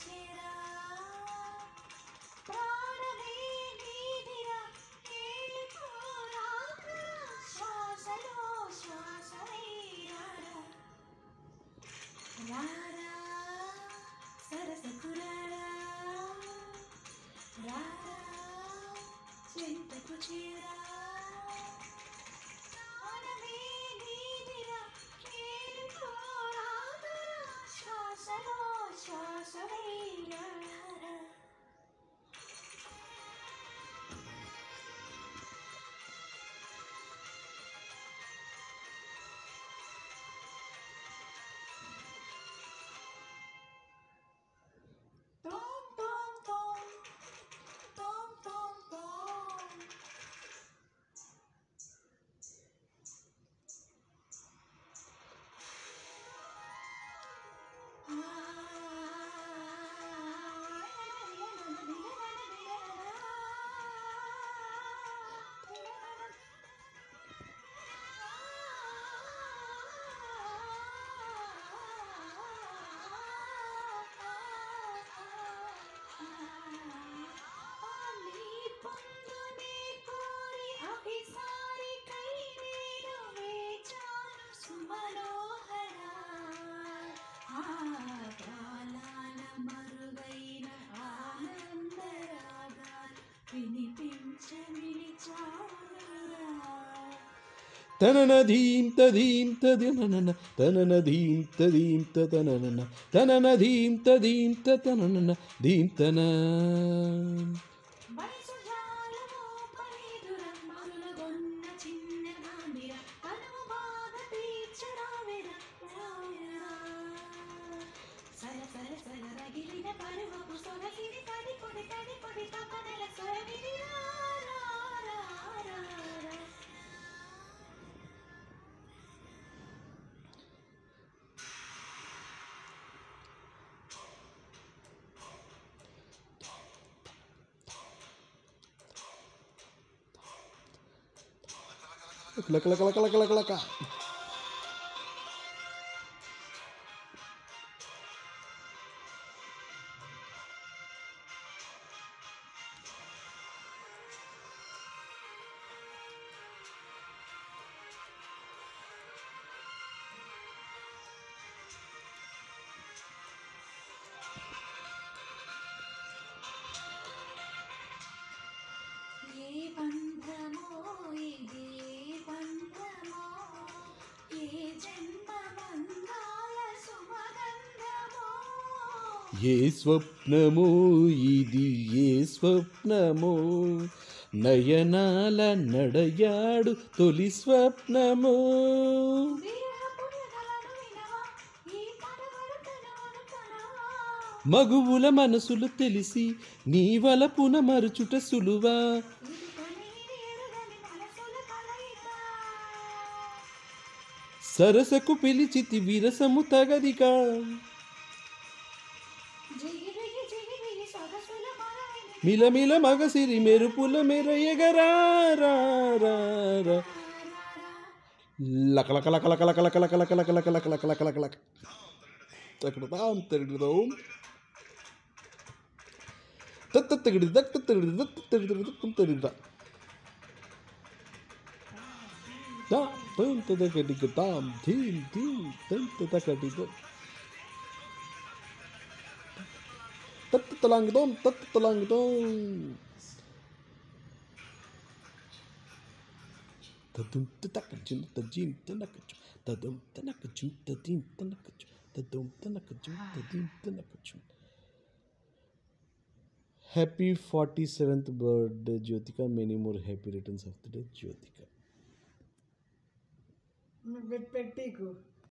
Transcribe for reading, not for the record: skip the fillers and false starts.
చేరా ప్రాణమే నీదిరా కేలిపోరారా శ్వాసలో శ్వాసవై రారా సరసకు రారా రారా చింతకు చేరా ప్రాణమే నీదిరా కేలిపోరారా శ్వాసలో శ్వాసవై రారా Tom tom tom tom tom tom తననధీం తధీం తదనన తననధీం తధీం తదనన తననధీం తధీం తదనన ధీం తన లక ఏ స్వప్నమో ఇది ఏ స్వప్నమో నయనాల నడయాడు తొలి స్వప్నమో మగువుల మనసులు తెలిసి నీ వలపున మరుచుట సులువా సరసకు పిలిచితి విరసము తగదిగా మిలమిల మగసిరి మెరుపుల మెరయగరారా లక లక లక లక లక లక లక లక లక లక లక లక లక లక లక తగడదాం తగడదాం తత్త తగడి దత్త తగడి దత్త తగడి దత్త తగడిదా దా తంత తగడి గతాం ధీం ధీం తంత తగడి the తత్త తలాంగదోం తత్త తలాంగదోం తదుం తనకజుం తజీం తనకజు తదుం తనకజుం తదీం తనకజు తదుం తనకజుం తదీం తనకజు. Happy 47th birthday, Jyotika. Many more happy returns of the day, Jyotika. పెట్టికు